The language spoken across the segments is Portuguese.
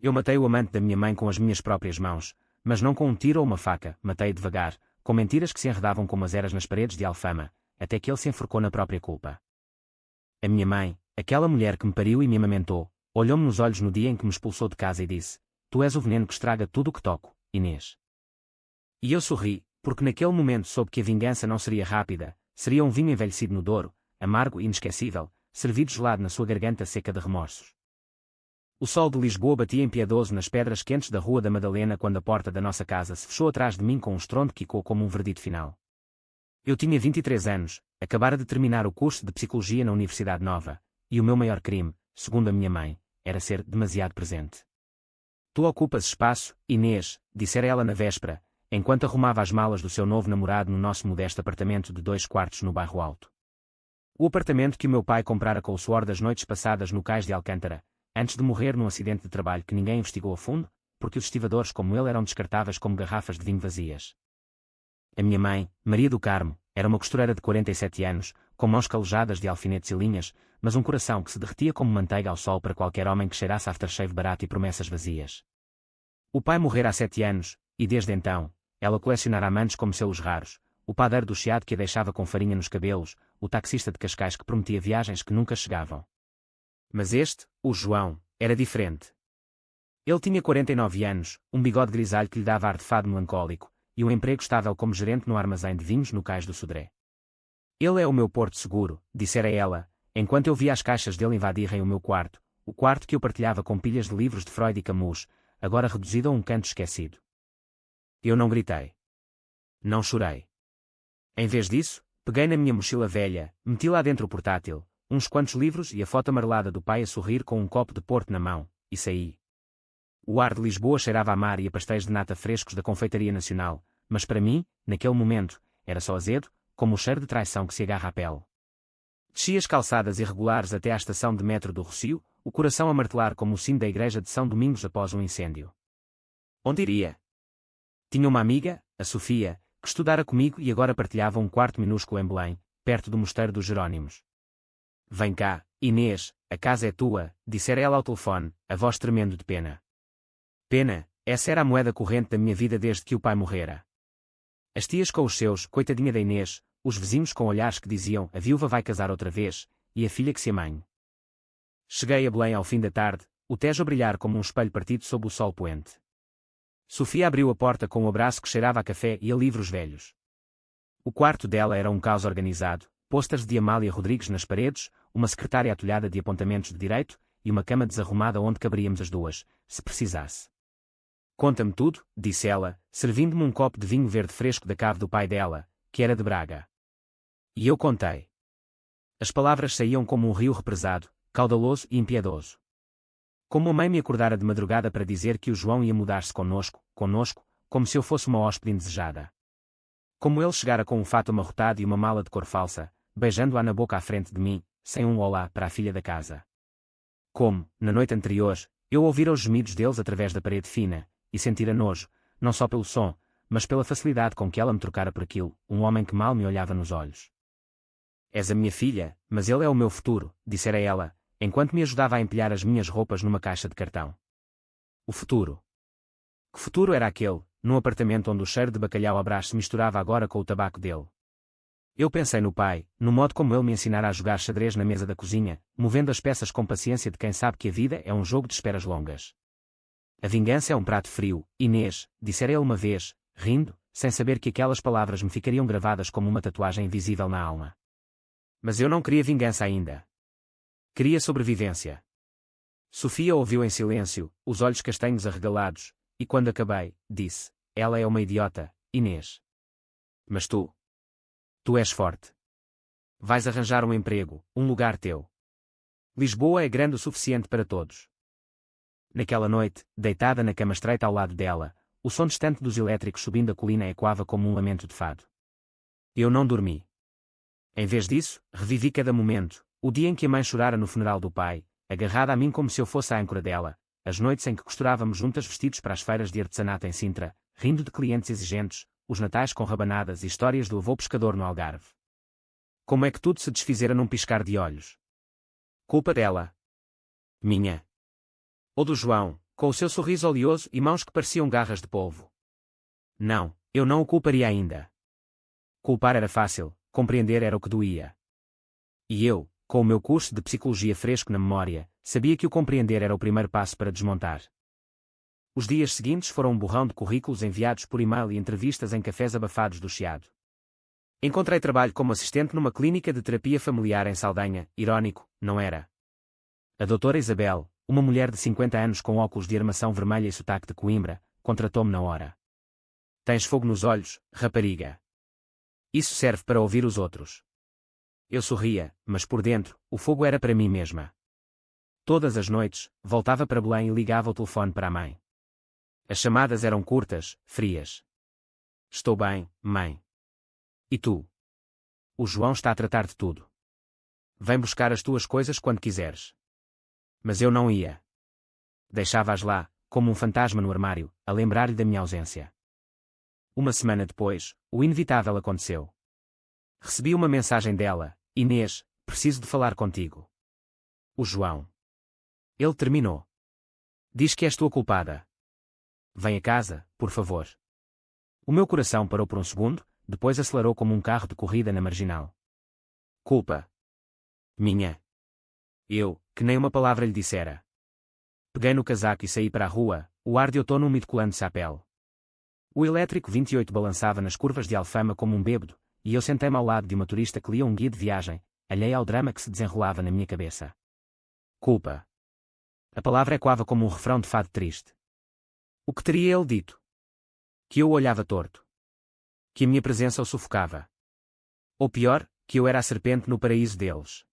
Eu matei o amante da minha mãe com as minhas próprias mãos, mas não com um tiro ou uma faca, matei devagar, com mentiras que se enredavam como as eras nas paredes de Alfama, até que ele se enforcou na própria culpa. A minha mãe, aquela mulher que me pariu e me amamentou, olhou-me nos olhos no dia em que me expulsou de casa e disse: Tu és o veneno que estraga tudo o que toco, Inês. E eu sorri, porque naquele momento soube que a vingança não seria rápida, seria um vinho envelhecido no Douro, amargo e inesquecível, servido gelado na sua garganta seca de remorsos. O sol de Lisboa batia impiedoso nas pedras quentes da Rua da Madalena quando a porta da nossa casa se fechou atrás de mim com um estrondo que ecoou como um verdito final. Eu tinha 23 anos, acabara de terminar o curso de Psicologia na Universidade Nova, e o meu maior crime, segundo a minha mãe, era ser demasiado presente. Tu ocupas espaço, Inês, dissera ela na véspera, enquanto arrumava as malas do seu novo namorado no nosso modesto apartamento de 2 quartos no Bairro Alto. O apartamento que o meu pai comprara com o suor das noites passadas no Cais de Alcântara, antes de morrer num acidente de trabalho que ninguém investigou a fundo, porque os estivadores como ele eram descartáveis como garrafas de vinho vazias. A minha mãe, Maria do Carmo, era uma costureira de 47 anos, com mãos calejadas de alfinetes e linhas, mas um coração que se derretia como manteiga ao sol para qualquer homem que cheirasse aftershave barato e promessas vazias. O pai morrera há 7 anos, e desde então, ela colecionara amantes como selos raros, o padeiro do Chiado que a deixava com farinha nos cabelos, o taxista de Cascais que prometia viagens que nunca chegavam. Mas este, o João, era diferente. Ele tinha 49 anos, um bigode grisalho que lhe dava ar de fado melancólico, e um emprego estável como gerente no armazém de vinhos no Cais do Sodré. Ele é o meu porto seguro, dissera ela, enquanto eu via as caixas dele invadirem o meu quarto, o quarto que eu partilhava com pilhas de livros de Freud e Camus, agora reduzido a um canto esquecido. Eu não gritei. Não chorei. Em vez disso, peguei na minha mochila velha, meti lá dentro o portátil, uns quantos livros e a foto amarelada do pai a sorrir com um copo de porto na mão, e saí. O ar de Lisboa cheirava a mar e a pastéis de nata frescos da Confeitaria Nacional, mas para mim, naquele momento, era só azedo, como o cheiro de traição que se agarra à pele. Desci as calçadas irregulares até à estação de metro do Rossio, o coração a martelar como o sino da igreja de São Domingos após um incêndio. Onde iria? Tinha uma amiga, a Sofia, que estudara comigo e agora partilhava um quarto minúsculo em Belém, perto do Mosteiro dos Jerónimos. Vem cá, Inês, a casa é tua, dissera ela ao telefone, a voz tremendo de pena. Pena, essa era a moeda corrente da minha vida desde que o pai morrera. As tias com os seus, coitadinha da Inês, os vizinhos com olhares que diziam, a viúva vai casar outra vez, e a filha que se amanhe. Cheguei a Belém ao fim da tarde, o Tejo a brilhar como um espelho partido sob o sol poente. Sofia abriu a porta com um abraço que cheirava a café e a livros velhos. O quarto dela era um caos organizado, pôsteres de Amália Rodrigues nas paredes, uma secretária atulhada de apontamentos de direito, e uma cama desarrumada onde caberíamos as duas, se precisasse. Conta-me tudo, disse ela, servindo-me um copo de vinho verde fresco da cave do pai dela, que era de Braga. E eu contei. As palavras saíam como um rio represado, caudaloso e impiedoso. Como a mãe me acordara de madrugada para dizer que o João ia mudar-se connosco, como se eu fosse uma hóspede indesejada. Como ele chegara com um fato amarrotado e uma mala de cor falsa, beijando-a na boca à frente de mim, sem um olá para a filha da casa. Como, na noite anterior, eu ouvira os gemidos deles através da parede fina, e sentira nojo, não só pelo som, mas pela facilidade com que ela me trocara por aquilo, um homem que mal me olhava nos olhos. És a minha filha, mas ele é o meu futuro, dissera ela, enquanto me ajudava a empilhar as minhas roupas numa caixa de cartão. O futuro. Que futuro era aquele, num apartamento onde o cheiro de bacalhau à Brás se misturava agora com o tabaco dele? Eu pensei no pai, no modo como ele me ensinara a jogar xadrez na mesa da cozinha, movendo as peças com paciência de quem sabe que a vida é um jogo de esperas longas. A vingança é um prato frio, Inês, dissera ele uma vez, rindo, sem saber que aquelas palavras me ficariam gravadas como uma tatuagem invisível na alma. Mas eu não queria vingança ainda. Queria sobrevivência. Sofia ouviu em silêncio, os olhos castanhos arregalados, e quando acabei, disse, ela é uma idiota, Inês. Mas tu és forte. Vais arranjar um emprego, um lugar teu. Lisboa é grande o suficiente para todos. Naquela noite, deitada na cama estreita ao lado dela, o som distante dos elétricos subindo a colina ecoava como um lamento de fado. Eu não dormi. Em vez disso, revivi cada momento, o dia em que a mãe chorara no funeral do pai, agarrada a mim como se eu fosse a âncora dela, as noites em que costurávamos juntas vestidos para as feiras de artesanato em Sintra, rindo de clientes exigentes, os natais com rabanadas e histórias do avô pescador no Algarve. Como é que tudo se desfizera num piscar de olhos? Culpa dela. Minha. Ou do João, com o seu sorriso oleoso e mãos que pareciam garras de polvo. Não, eu não o culparia ainda. Culpar era fácil, compreender era o que doía. E eu, com o meu curso de psicologia fresco na memória, sabia que o compreender era o primeiro passo para desmontar. Os dias seguintes foram um borrão de currículos enviados por e-mail e entrevistas em cafés abafados do Chiado. Encontrei trabalho como assistente numa clínica de terapia familiar em Saldanha, irónico, não era? A doutora Isabel, uma mulher de 50 anos com óculos de armação vermelha e sotaque de Coimbra, contratou-me na hora. Tens fogo nos olhos, rapariga. Isso serve para ouvir os outros. Eu sorria, mas por dentro, o fogo era para mim mesma. Todas as noites, voltava para Belém e ligava o telefone para a mãe. As chamadas eram curtas, frias. Estou bem, mãe. E tu? O João está a tratar de tudo. Vem buscar as tuas coisas quando quiseres. Mas eu não ia. Deixava-as lá, como um fantasma no armário, a lembrar-lhe da minha ausência. Uma semana depois, o inevitável aconteceu. Recebi uma mensagem dela: Inês, preciso de falar contigo. O João. Ele terminou. Diz que és tua culpada. Vem a casa, por favor. O meu coração parou por um segundo, depois acelerou como um carro de corrida na marginal. Culpa. Minha. Eu, que nem uma palavra lhe dissera. Peguei no casaco e saí para a rua, o ar de outono úmido colando-se à pele. O elétrico 28 balançava nas curvas de Alfama como um bêbado, e eu sentei-me ao lado de uma turista que lia um guia de viagem, alheia ao drama que se desenrolava na minha cabeça. Culpa. A palavra ecoava como um refrão de fado triste. O que teria ele dito? Que eu o olhava torto. Que a minha presença o sufocava. Ou pior, que eu era a serpente no paraíso deles.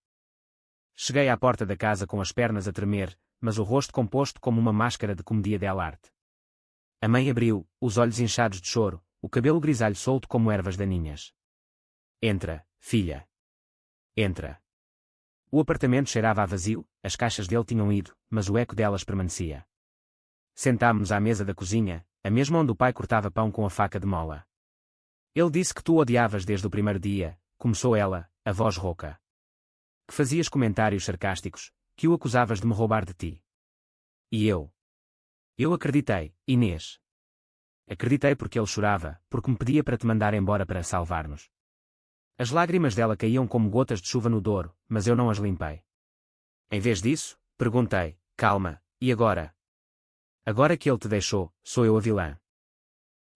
Cheguei à porta da casa com as pernas a tremer, mas o rosto composto como uma máscara de comédia dell'arte. A mãe abriu, os olhos inchados de choro, o cabelo grisalho solto como ervas daninhas. Entra, filha. Entra. O apartamento cheirava a vazio, as caixas dele tinham ido, mas o eco delas permanecia. Sentámo-nos à mesa da cozinha, a mesma onde o pai cortava pão com a faca de mola. Ele disse que tu o odiavas desde o primeiro dia, começou ela, a voz rouca. Que fazias comentários sarcásticos, que o acusavas de me roubar de ti. E eu? Eu acreditei, Inês. Acreditei porque ele chorava, porque me pedia para te mandar embora para salvar-nos. As lágrimas dela caíam como gotas de chuva no Douro, mas eu não as limpei. Em vez disso, perguntei, calma, e agora? Agora que ele te deixou, sou eu a vilã.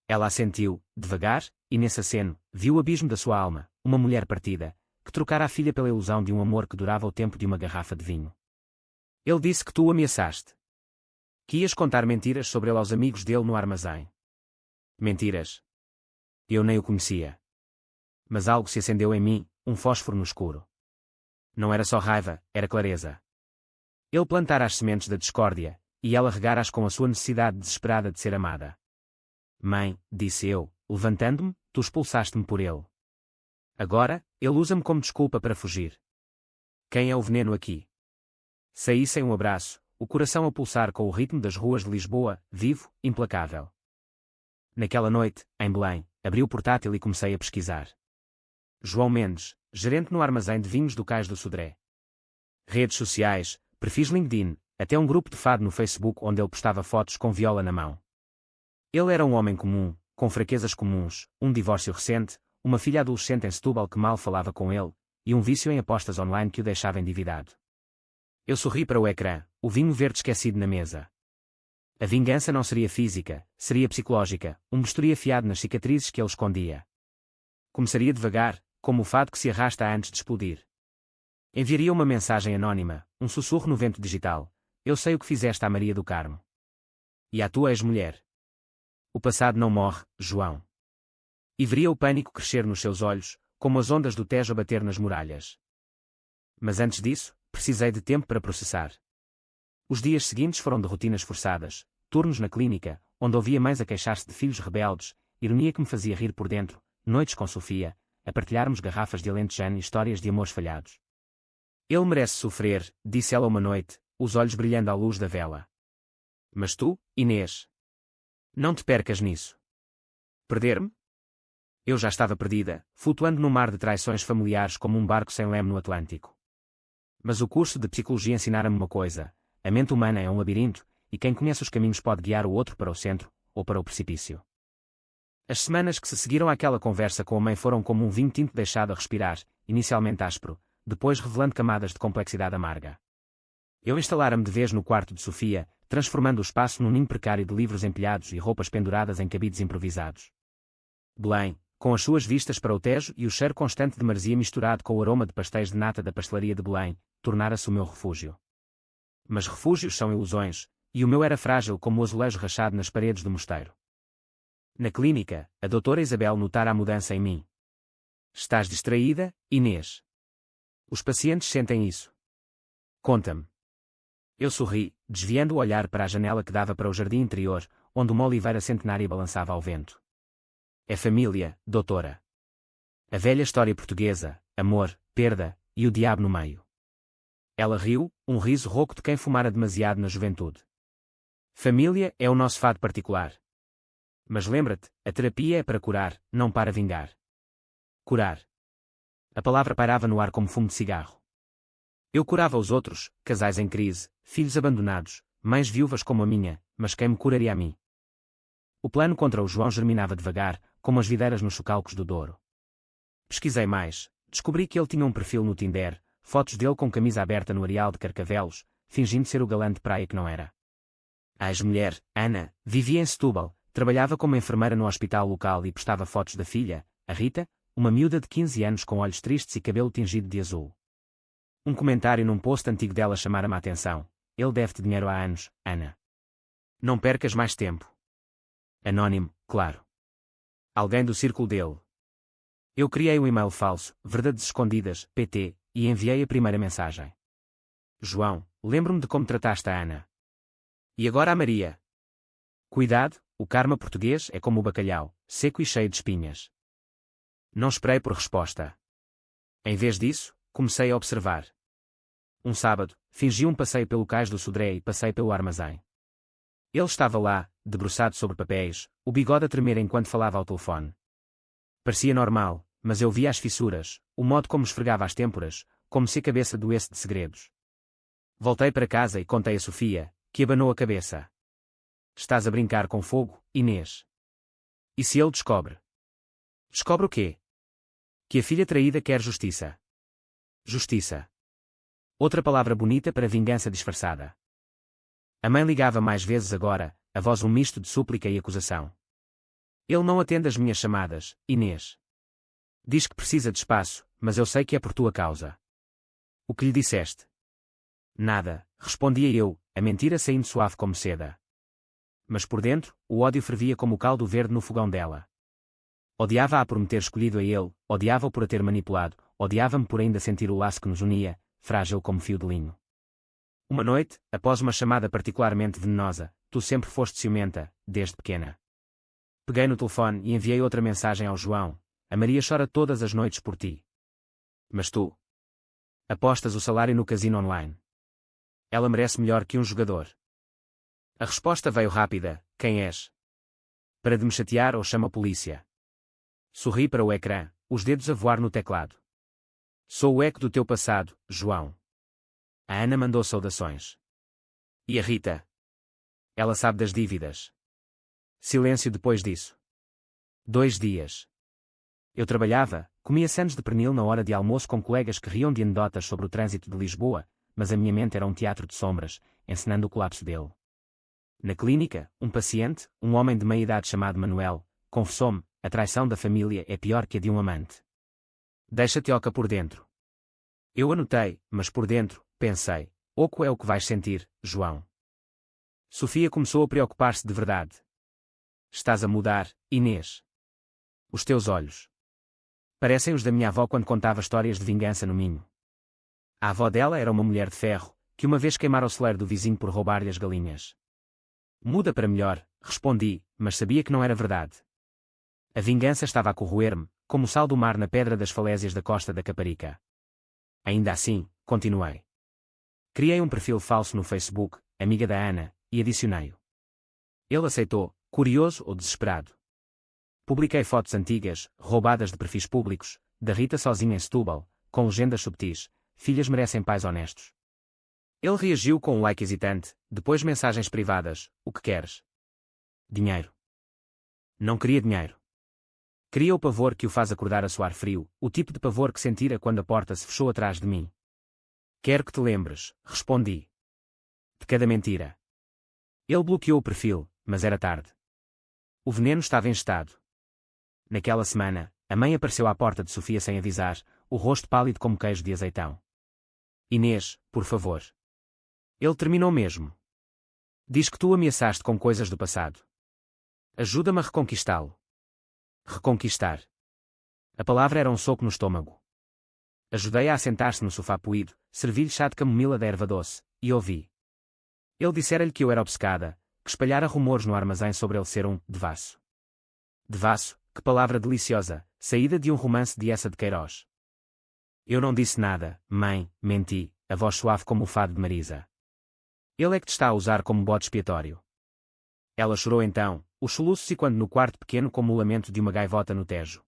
Ela assentiu, devagar, e nesse aceno, viu o abismo da sua alma, uma mulher partida, que trocara a filha pela ilusão de um amor que durava o tempo de uma garrafa de vinho. Ele disse que tu o ameaçaste. Que ias contar mentiras sobre ele aos amigos dele no armazém. Mentiras. Eu nem o conhecia. Mas algo se acendeu em mim, um fósforo no escuro. Não era só raiva, era clareza. Ele plantara as sementes da discórdia, e ela regara-as com a sua necessidade desesperada de ser amada. Mãe, disse eu, levantando-me, tu expulsaste-me por ele. Agora, ele usa-me como desculpa para fugir. Quem é o veneno aqui? Saí sem um abraço, o coração a pulsar com o ritmo das ruas de Lisboa, vivo, implacável. Naquela noite, em Belém, abri o portátil e comecei a pesquisar. João Mendes, gerente no armazém de vinhos do Cais do Sodré. Redes sociais, perfis LinkedIn, até um grupo de fado no Facebook onde ele postava fotos com viola na mão. Ele era um homem comum, com fraquezas comuns, um divórcio recente, uma filha adolescente em Setúbal que mal falava com ele, e um vício em apostas online que o deixava endividado. Eu sorri para o ecrã, o vinho verde esquecido na mesa. A vingança não seria física, seria psicológica, um bisturi afiado nas cicatrizes que ele escondia. Começaria devagar, como o fado que se arrasta antes de explodir. Enviaria uma mensagem anônima, um sussurro no vento digital. Eu sei o que fizeste à Maria do Carmo. E à tua ex-mulher. O passado não morre, João. E veria o pânico crescer nos seus olhos, como as ondas do Tejo a bater nas muralhas. Mas antes disso, precisei de tempo para processar. Os dias seguintes foram de rotinas forçadas, turnos na clínica, onde ouvia mães a queixar-se de filhos rebeldes, ironia que me fazia rir por dentro, noites com Sofia, a partilharmos garrafas de alentejano e histórias de amores falhados. Ele merece sofrer, disse ela uma noite, os olhos brilhando à luz da vela. Mas tu, Inês, não te percas nisso. Perder-me? Eu já estava perdida, flutuando no mar de traições familiares como um barco sem leme no Atlântico. Mas o curso de psicologia ensinara-me uma coisa: a mente humana é um labirinto, e quem conhece os caminhos pode guiar o outro para o centro, ou para o precipício. As semanas que se seguiram àquela conversa com a mãe foram como um vinho tinto deixado a respirar, inicialmente áspero, depois revelando camadas de complexidade amarga. Eu instalara-me de vez no quarto de Sofia, transformando o espaço num ninho precário de livros empilhados e roupas penduradas em cabides improvisados. Belém, com as suas vistas para o Tejo e o cheiro constante de maresia misturado com o aroma de pastéis de nata da pastelaria de Belém, tornara-se o meu refúgio. Mas refúgios são ilusões, e o meu era frágil como o azulejo rachado nas paredes do mosteiro. Na clínica, a doutora Isabel notara a mudança em mim. Estás distraída, Inês? Os pacientes sentem isso. Conta-me. Eu sorri, desviando o olhar para a janela que dava para o jardim interior, onde uma oliveira centenária balançava ao vento. É família, doutora. A velha história portuguesa, amor, perda, e o diabo no meio. Ela riu, um riso rouco de quem fumara demasiado na juventude. Família é o nosso fado particular. Mas lembra-te, a terapia é para curar, não para vingar. Curar. A palavra pairava no ar como fumo de cigarro. Eu curava os outros, casais em crise, filhos abandonados, mães viúvas como a minha, mas quem me curaria a mim? O plano contra o João germinava devagar, como as videiras nos chocalcos do Douro. Pesquisei mais, descobri que ele tinha um perfil no Tinder, fotos dele com camisa aberta no areal de Carcavelos, fingindo ser o galã de praia que não era. A ex-mulher, Ana, vivia em Setúbal, trabalhava como enfermeira no hospital local e postava fotos da filha, a Rita, uma miúda de 15 anos com olhos tristes e cabelo tingido de azul. Um comentário num post antigo dela chamara-me a atenção. Ele deve-te dinheiro há anos, Ana. Não percas mais tempo. Anónimo, claro. Alguém do círculo dele. Eu criei um e-mail falso, Verdades Escondidas, PT, e enviei a primeira mensagem. João, lembro-me de como trataste a Ana. E agora a Maria. Cuidado, o karma português é como o bacalhau, seco e cheio de espinhas. Não esperei por resposta. Em vez disso, comecei a observar. Um sábado, fingi um passeio pelo cais do Sodré e passei pelo armazém. Ele estava lá, debruçado sobre papéis, o bigode a tremer enquanto falava ao telefone. Parecia normal, mas eu via as fissuras, o modo como esfregava as têmporas, como se a cabeça doesse de segredos. Voltei para casa e contei a Sofia, que abanou a cabeça. Estás a brincar com fogo, Inês? E se ele descobre? Descobre o quê? Que a filha traída quer justiça. Justiça. Outra palavra bonita para vingança disfarçada. A mãe ligava mais vezes agora, a voz um misto de súplica e acusação. Ele não atende as minhas chamadas, Inês. Diz que precisa de espaço, mas eu sei que é por tua causa. O que lhe disseste? Nada, respondia eu, a mentira saindo suave como seda. Mas por dentro, o ódio fervia como o caldo verde no fogão dela. Odiava-a por me ter escolhido a ele, odiava-o por a ter manipulado, odiava-me por ainda sentir o laço que nos unia, frágil como fio de linho. Uma noite, após uma chamada particularmente venenosa, tu sempre foste ciumenta, desde pequena. Peguei no telefone e enviei outra mensagem ao João. A Maria chora todas as noites por ti. Mas tu? Apostas o salário no casino online. Ela merece melhor que um jogador. A resposta veio rápida, quem és? Para de me chatear ou chama a polícia. Sorri para o ecrã, os dedos a voar no teclado. Sou o eco do teu passado, João. A Ana mandou saudações. E a Rita? Ela sabe das dívidas. Silêncio depois disso. 2 dias. Eu trabalhava, comia sandes de pernil na hora de almoço com colegas que riam de anedotas sobre o trânsito de Lisboa, mas a minha mente era um teatro de sombras, encenando o colapso dele. Na clínica, um paciente, um homem de meia-idade chamado Manuel, confessou-me, a traição da família é pior que a de um amante. Deixa-te oca por dentro. Eu anotei, mas por dentro, pensei, oco é o que vais sentir, João. Sofia começou a preocupar-se de verdade. Estás a mudar, Inês. Os teus olhos parecem os da minha avó quando contava histórias de vingança no Minho. A avó dela era uma mulher de ferro, que uma vez queimara o celeiro do vizinho por roubar-lhe as galinhas. Muda para melhor, respondi, mas sabia que não era verdade. A vingança estava a corroer-me, como o sal do mar na pedra das falésias da costa da Caparica. Ainda assim, continuei. Criei um perfil falso no Facebook, amiga da Ana, e adicionei-o. Ele aceitou, curioso ou desesperado. Publiquei fotos antigas, roubadas de perfis públicos, da Rita sozinha em Setúbal, com legendas subtis, filhas merecem pais honestos. Ele reagiu com um like hesitante, depois mensagens privadas: o que queres? Dinheiro. Não queria dinheiro. Queria o pavor que o faz acordar a suar frio, o tipo de pavor que sentira quando a porta se fechou atrás de mim. Quero que te lembres, respondi. De cada mentira. Ele bloqueou o perfil, mas era tarde. O veneno estava ingestado. Naquela semana, a mãe apareceu à porta de Sofia sem avisar, o rosto pálido como queijo de azeitão. Inês, por favor. Ele terminou mesmo. Diz que tu ameaçaste com coisas do passado. Ajuda-me a reconquistá-lo. Reconquistar. A palavra era um soco no estômago. Ajudei-a a sentar-se no sofá poído, servi-lhe chá de camomila da erva doce, e ouvi. Ele dissera-lhe que eu era obcecada, que espalhara rumores no armazém sobre ele ser um devasso. Devasso, que palavra deliciosa, saída de um romance de Essa de Queiroz. Eu não disse nada, mãe, menti, a voz suave como o fado de Marisa. Ele é que te está a usar como bode expiatório. Ela chorou então, os soluços ecoando no quarto pequeno como o lamento de uma gaivota no Tejo.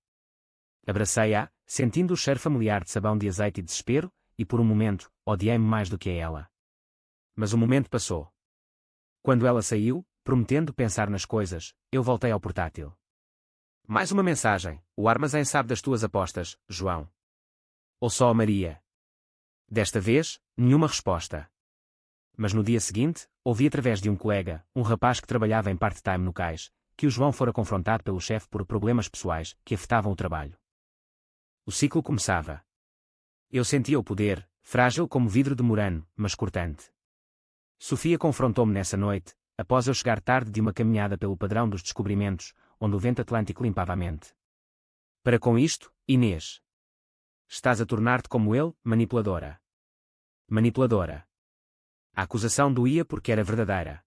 Abracei-a, sentindo o cheiro familiar de sabão de azeite e desespero, e por um momento, odiei-me mais do que a ela. Mas o momento passou. Quando ela saiu, prometendo pensar nas coisas, eu voltei ao portátil. Mais uma mensagem: o armazém sabe das tuas apostas, João. Ou só a Maria? Desta vez, nenhuma resposta. Mas no dia seguinte, ouvi através de um colega, um rapaz que trabalhava em part-time no cais, que o João fora confrontado pelo chefe por problemas pessoais que afetavam o trabalho. O ciclo começava. Eu sentia o poder, frágil como vidro de Murano, mas cortante. Sofia confrontou-me nessa noite, após eu chegar tarde de uma caminhada pelo padrão dos descobrimentos, onde o vento atlântico limpava a mente. Para com isto, Inês. Estás a tornar-te como ele, manipuladora. Manipuladora. A acusação doía porque era verdadeira.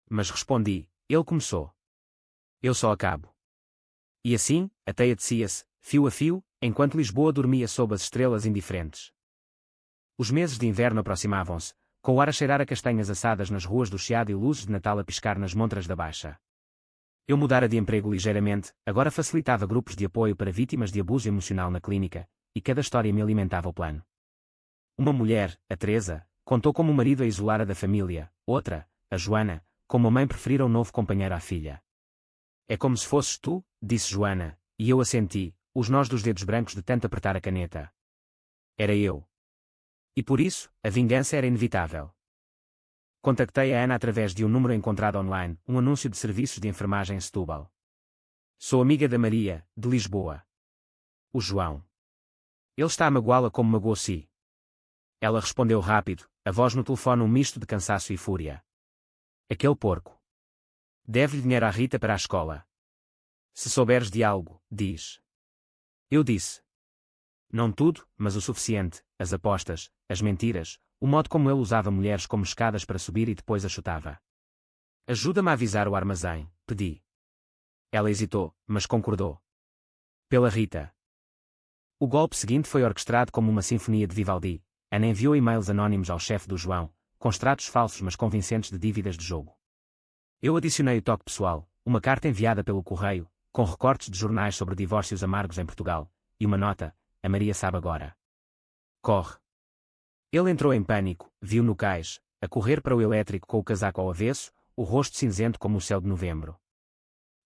Mas respondi, ele começou. Eu só acabo. E assim, a teia tecia-se, fio a fio, enquanto Lisboa dormia sob as estrelas indiferentes. Os meses de inverno aproximavam-se, com o ar a cheirar a castanhas assadas nas ruas do Chiado e luzes de Natal a piscar nas montras da Baixa. Eu mudara de emprego ligeiramente, agora facilitava grupos de apoio para vítimas de abuso emocional na clínica, e cada história me alimentava o plano. Uma mulher, a Teresa, contou como o marido a isolara da família, outra, a Joana, como a mãe preferira um novo companheiro à filha. É como se fosses tu, disse Joana, e eu assenti, os nós dos dedos brancos de tanto apertar a caneta. Era eu. E por isso, a vingança era inevitável. Contactei a Ana através de um número encontrado online, um anúncio de serviços de enfermagem em Setúbal. Sou amiga da Maria, de Lisboa. O João. Ele está a magoá-la como magoou-se. Ela respondeu rápido, a voz no telefone um misto de cansaço e fúria. Aquele porco. Deve-lhe dinheiro à Rita para a escola. Se souberes de algo, diz. Eu disse. Não tudo, mas o suficiente, as apostas, as mentiras, o modo como ele usava mulheres como escadas para subir e depois a chutava. Ajuda-me a avisar o armazém, pedi. Ela hesitou, mas concordou. Pela Rita. O golpe seguinte foi orquestrado como uma sinfonia de Vivaldi. Ana enviou e-mails anónimos ao chefe do João, com extratos falsos mas convincentes de dívidas de jogo. Eu adicionei o toque pessoal, uma carta enviada pelo correio, com recortes de jornais sobre divórcios amargos em Portugal, e uma nota: a Maria sabe agora. Corre. Ele entrou em pânico, viu no cais, a correr para o elétrico com o casaco ao avesso, o rosto cinzento como o céu de novembro.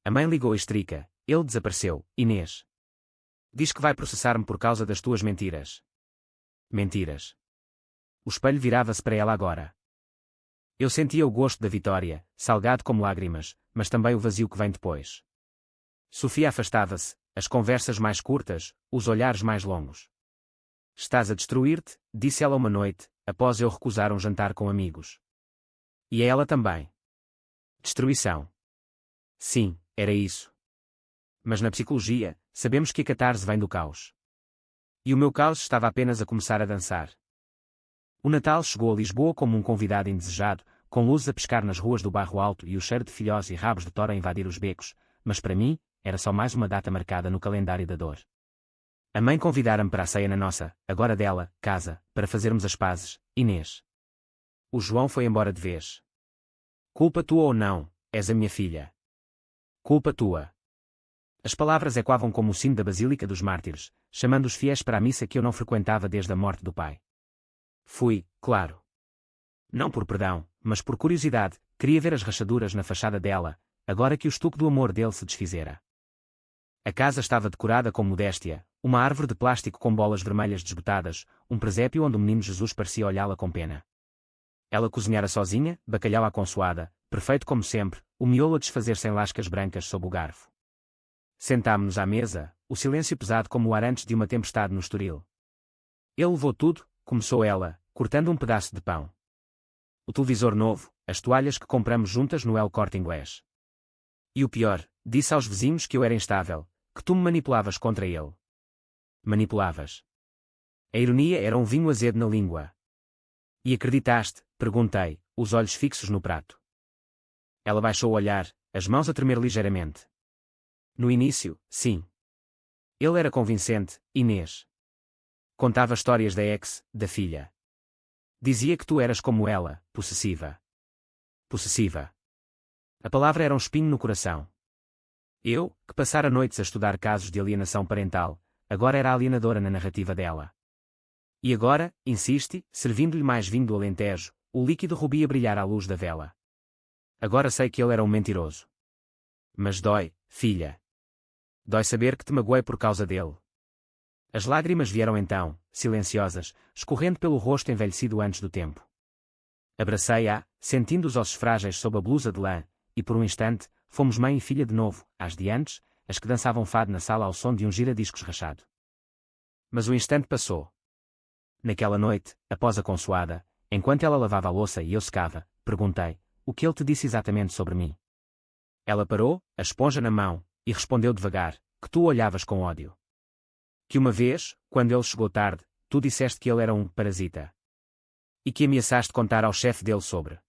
A mãe ligou histérica, ele desapareceu. Inês. Diz que vai processar-me por causa das tuas mentiras. Mentiras. O espelho virava-se para ela agora. Eu sentia o gosto da vitória, salgado como lágrimas, mas também o vazio que vem depois. Sofia afastava-se, as conversas mais curtas, os olhares mais longos. Estás a destruir-te, disse ela uma noite, após eu recusar um jantar com amigos. E a ela também. Destruição. Sim, era isso. Mas na psicologia, sabemos que a catarse vem do caos. E o meu caos estava apenas a começar a dançar. O Natal chegou a Lisboa como um convidado indesejado, com luzes a piscar nas ruas do Bairro Alto e o cheiro de filhós e rabos de tora a invadir os becos, mas para mim, era só mais uma data marcada no calendário da dor. A mãe convidara-me para a ceia na nossa, agora dela, casa, para fazermos as pazes, Inês. O João foi embora de vez. Culpa tua ou não, és a minha filha. Culpa tua. As palavras ecoavam como o sino da Basílica dos Mártires, chamando os fiéis para a missa que eu não frequentava desde a morte do pai. Fui, claro. Não por perdão, mas por curiosidade, queria ver as rachaduras na fachada dela, agora que o estuque do amor dele se desfizera. A casa estava decorada com modéstia, uma árvore de plástico com bolas vermelhas desbotadas, um presépio onde o menino Jesus parecia olhá-la com pena. Ela cozinhara sozinha, bacalhau à consoada, perfeito como sempre, o miolo a desfazer-se em lascas brancas sob o garfo. Sentámo-nos à mesa, o silêncio pesado como o ar antes de uma tempestade no Estoril. Ele levou tudo, começou ela, cortando um pedaço de pão. O televisor novo, as toalhas que compramos juntas no El Corte Inglés. E o pior, disse aos vizinhos que eu era instável, que tu me manipulavas contra ele. Manipulavas. A ironia era um vinho azedo na língua. E acreditaste? Perguntei, os olhos fixos no prato. Ela baixou o olhar, as mãos a tremer ligeiramente. No início, sim. Ele era convincente, Inês. Contava histórias da ex, da filha. Dizia que tu eras como ela, possessiva. Possessiva. A palavra era um espinho no coração. Eu, que passara noites a estudar casos de alienação parental, agora era alienadora na narrativa dela. E agora, insiste, servindo-lhe mais vinho do Alentejo, o líquido rubi a brilhar à luz da vela. Agora sei que ele era um mentiroso. Mas dói, filha. Dói saber que te magoei por causa dele. As lágrimas vieram então, silenciosas, escorrendo pelo rosto envelhecido antes do tempo. Abracei-a, sentindo os ossos frágeis sob a blusa de lã, e por um instante, fomos mãe e filha de novo, as de antes, as que dançavam fado na sala ao som de um giradiscos rachado. Mas o instante passou. Naquela noite, após a consoada, enquanto ela lavava a louça e eu secava, perguntei, o que ele te disse exatamente sobre mim? Ela parou, a esponja na mão, e respondeu devagar, que tu olhavas com ódio. Que uma vez, quando ele chegou tarde, tu disseste que ele era um parasita. E que ameaçaste contar ao chefe dele sobre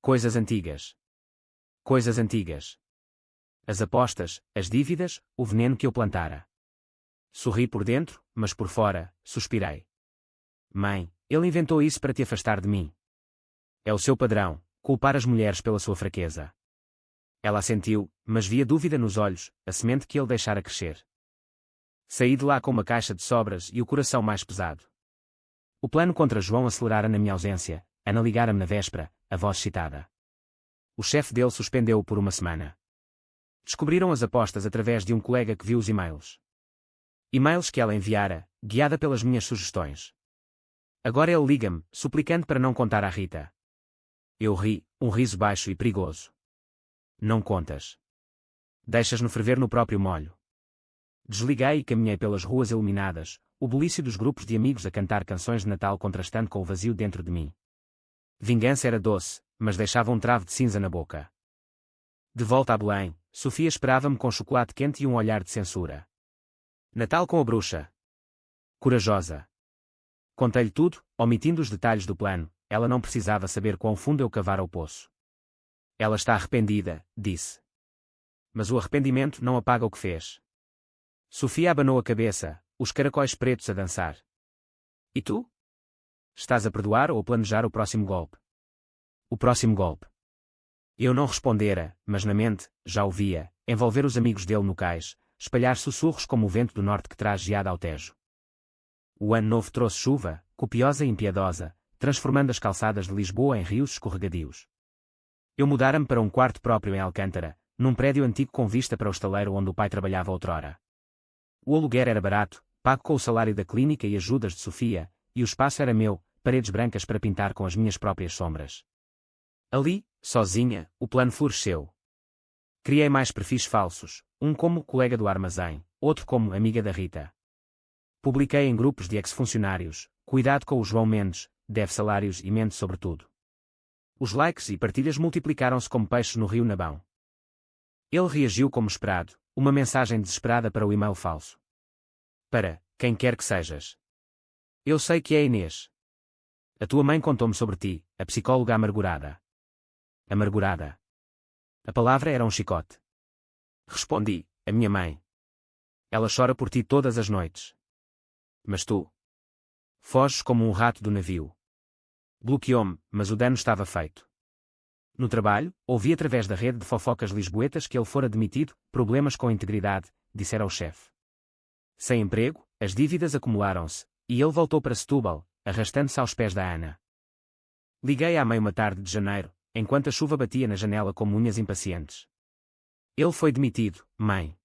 coisas antigas. Coisas antigas. As apostas, as dívidas, o veneno que eu plantara. Sorri por dentro, mas por fora, suspirei. Mãe, ele inventou isso para te afastar de mim. É o seu padrão, culpar as mulheres pela sua fraqueza. Ela assentiu, mas via dúvida nos olhos, a semente que ele deixara crescer. Saí de lá com uma caixa de sobras e o coração mais pesado. O plano contra João acelerara na minha ausência, Ana ligara-me na véspera, a voz excitada. O chefe dele suspendeu-o por uma semana. Descobriram as apostas através de um colega que viu os e-mails. E-mails que ela enviara, guiada pelas minhas sugestões. Agora ele liga-me, suplicando para não contar à Rita. Eu ri, um riso baixo e perigoso. Não contas. Deixas-no ferver no próprio molho. Desliguei e caminhei pelas ruas iluminadas, o bulício dos grupos de amigos a cantar canções de Natal contrastando com o vazio dentro de mim. Vingança era doce, mas deixava um travo de cinza na boca. De volta a Belém, Sofia esperava-me com chocolate quente e um olhar de censura. Natal com a bruxa. Corajosa. Contei-lhe tudo, omitindo os detalhes do plano, ela não precisava saber quão fundo eu cavara o poço. Ela está arrependida, disse. Mas o arrependimento não apaga o que fez. Sofia abanou a cabeça, os caracóis pretos a dançar. E tu? Estás a perdoar ou a planejar o próximo golpe? O próximo golpe. Eu não respondera, mas na mente, já o via, envolver os amigos dele no cais, espalhar sussurros como o vento do norte que traz geada ao Tejo. O ano novo trouxe chuva, copiosa e impiedosa, transformando as calçadas de Lisboa em rios escorregadios. Eu mudara-me para um quarto próprio em Alcântara, num prédio antigo com vista para o estaleiro onde o pai trabalhava outrora. O aluguer era barato, pago com o salário da clínica e ajudas de Sofia, e o espaço era meu, paredes brancas para pintar com as minhas próprias sombras. Ali, sozinha, o plano floresceu. Criei mais perfis falsos, um como colega do armazém, outro como amiga da Rita. Publiquei em grupos de ex-funcionários, cuidado com o João Mendes, deve salários e mente sobretudo. Os likes e partilhas multiplicaram-se como peixes no rio Nabão. Ele reagiu como esperado, uma mensagem desesperada para o e-mail falso. Para, quem quer que sejas. Eu sei que é Inês. A tua mãe contou-me sobre ti, a psicóloga amargurada. Amargurada. A palavra era um chicote. Respondi, a minha mãe. Ela chora por ti todas as noites. Mas tu? Foges como um rato do navio. Bloqueou-me, mas o dano estava feito. No trabalho, ouvi através da rede de fofocas lisboetas que ele fora demitido, problemas com a integridade, dissera o chefe. Sem emprego, as dívidas acumularam-se, e ele voltou para Setúbal, arrastando-se aos pés da Ana. Liguei à mãe uma tarde de janeiro, enquanto a chuva batia na janela como unhas impacientes. Ele foi demitido, mãe.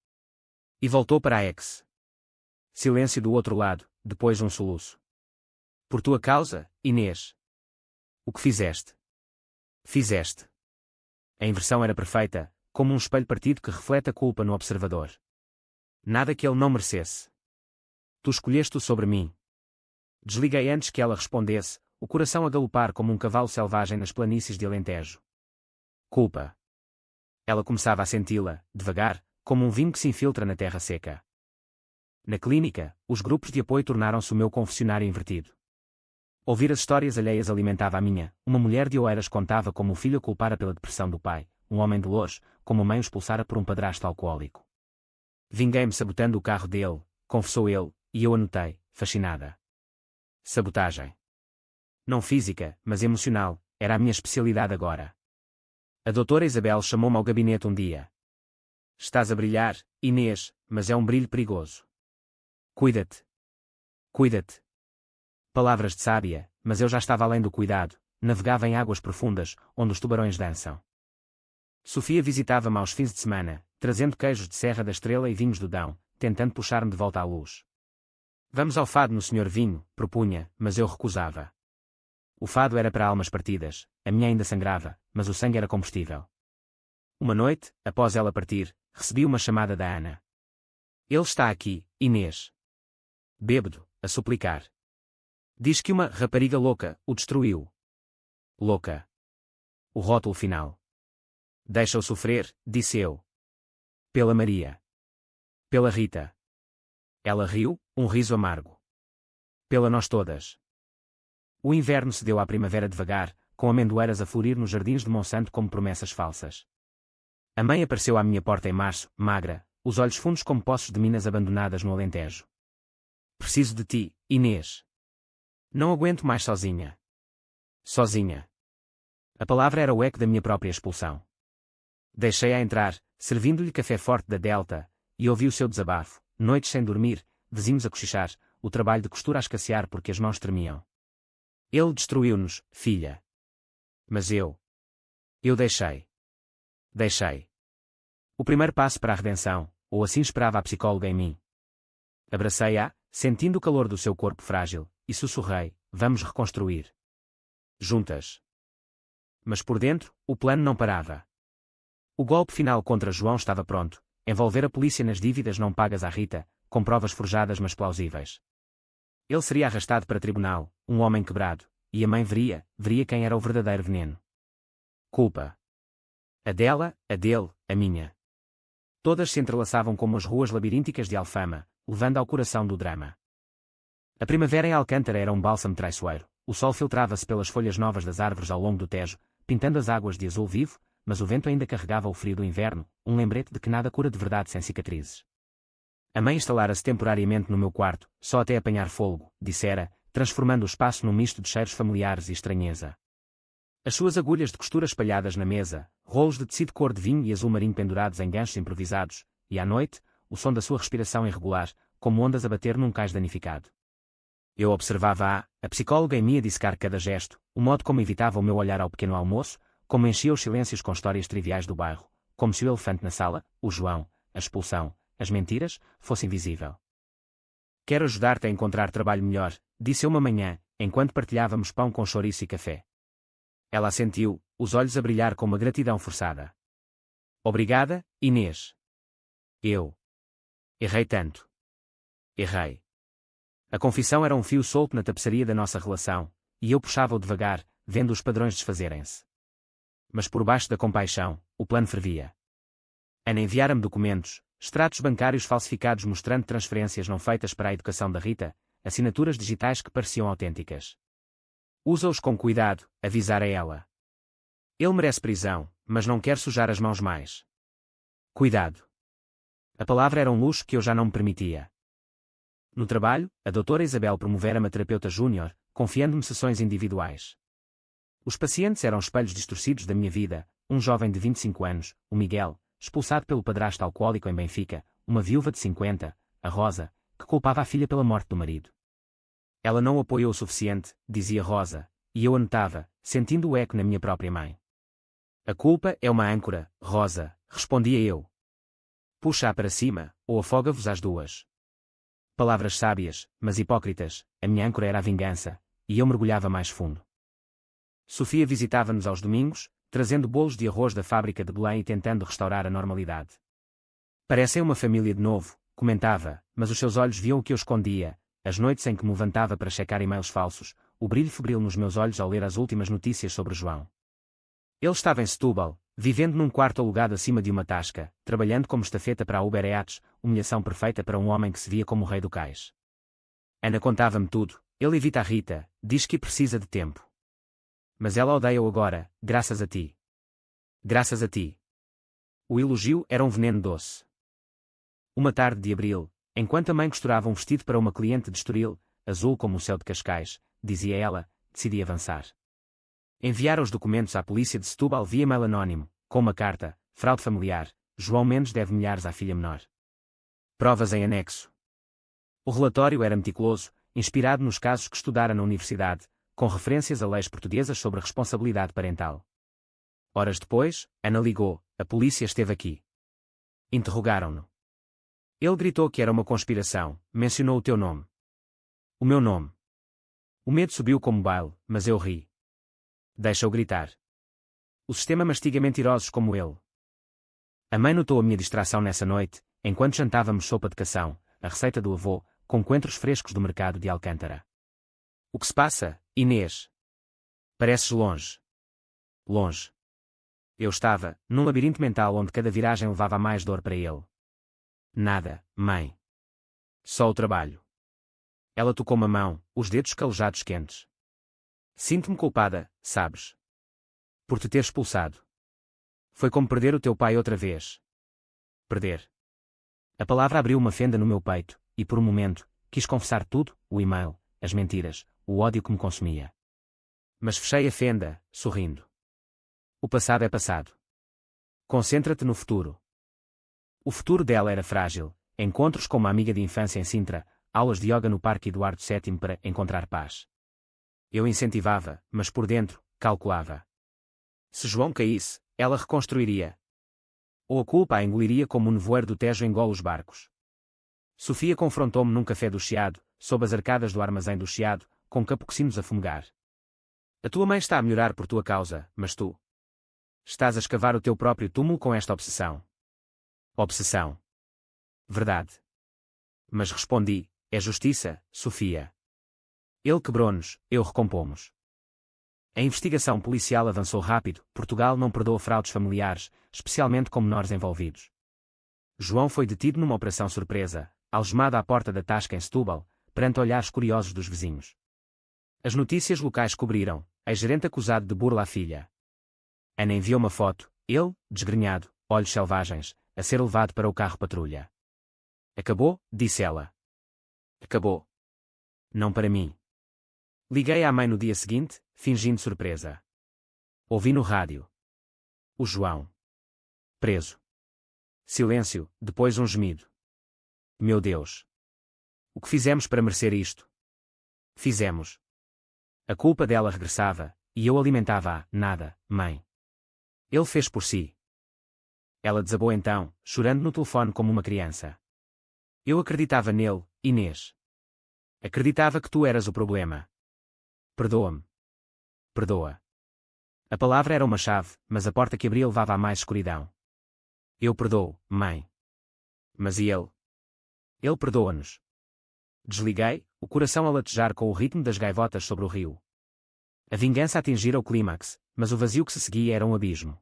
E voltou para a ex. Silêncio do outro lado, depois um soluço. Por tua causa, Inês. O que fizeste? Fizeste. A inversão era perfeita, como um espelho partido que reflete a culpa no observador. Nada que ele não merecesse. Tu escolheste-o sobre mim. Desliguei antes que ela respondesse, o coração a galopar como um cavalo selvagem nas planícies de Alentejo. Culpa. Ela começava a senti-la, devagar, como um vinho que se infiltra na terra seca. Na clínica, os grupos de apoio tornaram-se o meu confessionário invertido. Ouvir as histórias alheias alimentava a minha. Uma mulher de Oeiras contava como o filho a culpara pela depressão do pai, um homem de Loures, como a mãe o expulsara por um padrasto alcoólico. Vinguei-me sabotando o carro dele, confessou ele, e eu anotei, fascinada. Sabotagem. Não física, mas emocional, era a minha especialidade agora. A doutora Isabel chamou-me ao gabinete um dia. Estás a brilhar, Inês, mas é um brilho perigoso. Cuida-te. Cuida-te. Palavras de sábia, mas eu já estava além do cuidado, navegava em águas profundas, onde os tubarões dançam. Sofia visitava-me aos fins de semana, trazendo queijos de Serra da Estrela e vinhos do Dão, tentando puxar-me de volta à luz. Vamos ao fado no Senhor Vinho, propunha, mas eu recusava. O fado era para almas partidas, a minha ainda sangrava, mas o sangue era combustível. Uma noite, após ela partir, recebi uma chamada da Ana. Ele está aqui, Inês. Bêbado, a suplicar. Diz que uma rapariga louca o destruiu. Louca. O rótulo final. Deixa-o sofrer, disse eu. Pela Maria. Pela Rita. Ela riu, um riso amargo. Pela nós todas. O inverno se deu à primavera devagar, com amendoeiras a florir nos jardins de Monsanto como promessas falsas. A mãe apareceu à minha porta em março, magra, os olhos fundos como poços de minas abandonadas no Alentejo. Preciso de ti, Inês. Não aguento mais sozinha. Sozinha. A palavra era o eco da minha própria expulsão. Deixei-a entrar, servindo-lhe café forte da Delta, e ouvi o seu desabafo, noites sem dormir, vizinhos a cochichar, o trabalho de costura a escassear porque as mãos tremiam. Ele destruiu-nos, filha. Mas eu deixei. Deixei. O primeiro passo para a redenção, ou assim esperava a psicóloga em mim. Abracei-a, sentindo o calor do seu corpo frágil, e sussurrei, vamos reconstruir. Juntas. Mas por dentro, o plano não parava. O golpe final contra João estava pronto, envolver a polícia nas dívidas não pagas à Rita, com provas forjadas mas plausíveis. Ele seria arrastado para tribunal, um homem quebrado, e a mãe veria quem era o verdadeiro veneno. Culpa. A dela, a dele, a minha. Todas se entrelaçavam como as ruas labirínticas de Alfama, levando ao coração do drama. A primavera em Alcântara era um bálsamo traiçoeiro, o sol filtrava-se pelas folhas novas das árvores ao longo do Tejo, pintando as águas de azul vivo, mas o vento ainda carregava o frio do inverno, um lembrete de que nada cura de verdade sem cicatrizes. A mãe instalara-se temporariamente no meu quarto, só até apanhar fôlego, dissera, transformando o espaço num misto de cheiros familiares e estranheza. As suas agulhas de costura espalhadas na mesa, rolos de tecido cor de vinho e azul marinho pendurados em ganchos improvisados, e à noite, o som da sua respiração irregular, como ondas a bater num cais danificado. Eu observava a psicóloga em mim a dissecar cada gesto, o modo como evitava o meu olhar ao pequeno almoço, como enchia os silêncios com histórias triviais do bairro, como se o elefante na sala, o João, a expulsão, as mentiras, fosse invisível. Quero ajudar-te a encontrar trabalho melhor, disse eu uma manhã, enquanto partilhávamos pão com chouriço e café. Ela assentiu, os olhos a brilhar com uma gratidão forçada. Obrigada, Inês. Eu errei tanto. Errei. A confissão era um fio solto na tapeçaria da nossa relação, e eu puxava-o devagar, vendo os padrões desfazerem-se. Mas por baixo da compaixão, o plano fervia. Ana enviara-me documentos, extratos bancários falsificados mostrando transferências não feitas para a educação da Rita, assinaturas digitais que pareciam autênticas. Usa-os com cuidado, avisara ela. Ele merece prisão, mas não quer sujar as mãos mais. Cuidado. A palavra era um luxo que eu já não me permitia. No trabalho, a doutora Isabel promovera-me a terapeuta júnior, confiando-me sessões individuais. Os pacientes eram espelhos distorcidos da minha vida, um jovem de 25 anos, o Miguel, expulsado pelo padrasto alcoólico em Benfica, uma viúva de 50, a Rosa, que culpava a filha pela morte do marido. Ela não o apoiou o suficiente, dizia Rosa, e eu anotava, sentindo o eco na minha própria mãe. A culpa é uma âncora, Rosa, respondia eu. Puxa-a para cima, ou afoga-vos às duas. Palavras sábias, mas hipócritas, a minha âncora era a vingança, e eu mergulhava mais fundo. Sofia visitava-nos aos domingos, trazendo bolos de arroz da fábrica de Belém e tentando restaurar a normalidade. Parecem uma família de novo, comentava, mas os seus olhos viam o que eu escondia, as noites em que me levantava para checar e-mails falsos, o brilho febril nos meus olhos ao ler as últimas notícias sobre João. Ele estava em Setúbal, vivendo num quarto alugado acima de uma tasca, trabalhando como estafeta para a Uber Eats, humilhação perfeita para um homem que se via como o rei do cais. Ana contava-me tudo, ele evita a Rita, diz que precisa de tempo. Mas ela odeia-o agora, graças a ti. Graças a ti. O elogio era um veneno doce. Uma tarde de abril, enquanto a mãe costurava um vestido para uma cliente de Estoril, azul como o céu de Cascais, dizia ela, decidi avançar. Enviar os documentos à polícia de Setúbal via e-mail anónimo, com uma carta, fraude familiar, João Mendes deve milhares à filha menor. Provas em anexo. O relatório era meticuloso, inspirado nos casos que estudara na universidade, com referências a leis portuguesas sobre responsabilidade parental. Horas depois, Ana ligou, a polícia esteve aqui. Interrogaram-no. Ele gritou que era uma conspiração, mencionou o teu nome. O meu nome. O medo subiu como baile, mas eu ri. Deixa-o gritar. O sistema mastiga mentirosos como ele. A mãe notou a minha distração nessa noite, enquanto jantávamos sopa de cação, a receita do avô, com coentros frescos do mercado de Alcântara. O que se passa, Inês? Pareces longe. Longe. Eu estava, num labirinto mental onde cada viragem levava mais dor para ele. Nada, mãe. Só o trabalho. Ela tocou-me a mão, os dedos calejados quentes. Sinto-me culpada, sabes? Por te ter expulsado. Foi como perder o teu pai outra vez. Perder. A palavra abriu uma fenda no meu peito, e por um momento, quis confessar tudo, o e-mail, as mentiras, o ódio que me consumia. Mas fechei a fenda, sorrindo. O passado é passado. Concentra-te no futuro. O futuro dela era frágil, encontros com uma amiga de infância em Sintra, aulas de yoga no Parque Eduardo VII para encontrar paz. Eu incentivava, mas por dentro, calculava. Se João caísse, ela reconstruiria. Ou a culpa a engoliria como o nevoeiro do Tejo engole os barcos. Sofia confrontou-me num café do Chiado, sob as arcadas do armazém do Chiado, com capuccinos a fumegar. A tua mãe está a melhorar por tua causa, mas tu estás a escavar o teu próprio túmulo com esta obsessão. Obsessão. Verdade. Mas respondi, é justiça, Sofia. Ele quebrou-nos, eu recompomos. A investigação policial avançou rápido, Portugal não perdoa fraudes familiares, especialmente com menores envolvidos. João foi detido numa operação surpresa, algemado à porta da tasca em Setúbal, perante olhares curiosos dos vizinhos. As notícias locais cobriram, ex-gerente acusado de burla à filha. Ana enviou uma foto, ele, desgrenhado, olhos selvagens, a ser levado para o carro-patrulha. Acabou, disse ela. Acabou. Não para mim. Liguei à mãe no dia seguinte, fingindo surpresa. Ouvi no rádio. O João. Preso. Silêncio, depois um gemido. Meu Deus. O que fizemos para merecer isto? Fizemos. A culpa dela regressava, e eu alimentava-a, nada, mãe. Ele fez por si. Ela desabou então, chorando no telefone como uma criança. Eu acreditava nele, Inês. Acreditava que tu eras o problema. Perdoa-me. Perdoa. A palavra era uma chave, mas a porta que abria levava a mais escuridão. Eu perdoo, mãe. Mas e ele? Ele perdoa-nos. Desliguei, o coração a latejar com o ritmo das gaivotas sobre o rio. A vingança atingira o clímax, mas o vazio que se seguia era um abismo.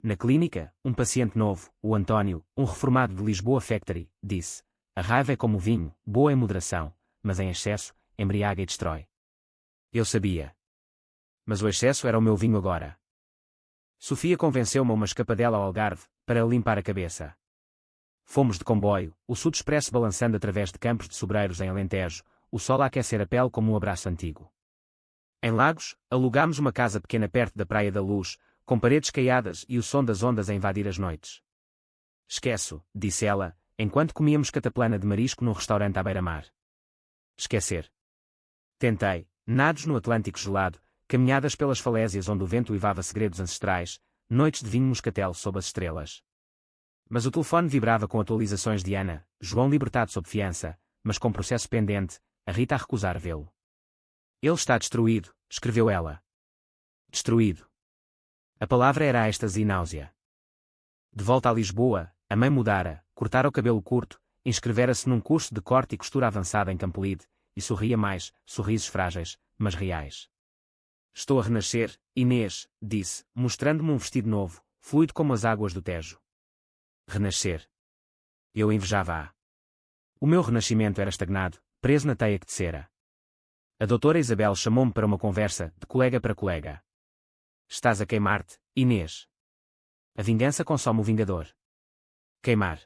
Na clínica, um paciente novo, o António, um reformado de Lisboa Factory, disse: a raiva é como o vinho, boa em moderação, mas em excesso, embriaga e destrói. Eu sabia. Mas o excesso era o meu vinho agora. Sofia convenceu-me a uma escapadela ao Algarve, para limpar a cabeça. Fomos de comboio, o Sud Expresso balançando através de campos de sobreiros em Alentejo, o sol a aquecer a pele como um abraço antigo. Em Lagos, alugámos uma casa pequena perto da Praia da Luz, com paredes caiadas e o som das ondas a invadir as noites. Esqueço, disse ela, enquanto comíamos cataplana de marisco num restaurante à beira-mar. Esquecer. Tentei, nados no Atlântico gelado, caminhadas pelas falésias onde o vento uivava segredos ancestrais, noites de vinho moscatel sob as estrelas. Mas o telefone vibrava com atualizações de Ana, João libertado sob fiança, mas com processo pendente, a Rita a recusar vê-lo. Ele está destruído, escreveu ela. Destruído. A palavra era êxtase e náusea. De volta a Lisboa, a mãe mudara, cortara o cabelo curto, inscrevera-se num curso de corte e costura avançada em Campolide, e sorria mais, sorrisos frágeis, mas reais. Estou a renascer, Inês, disse, mostrando-me um vestido novo, fluido como as águas do Tejo. Renascer. Eu invejava-a. O meu renascimento era estagnado, preso na teia que tecera. A doutora Isabel chamou-me para uma conversa, de colega para colega. Estás a queimar-te, Inês. A vingança consome o vingador. Queimar.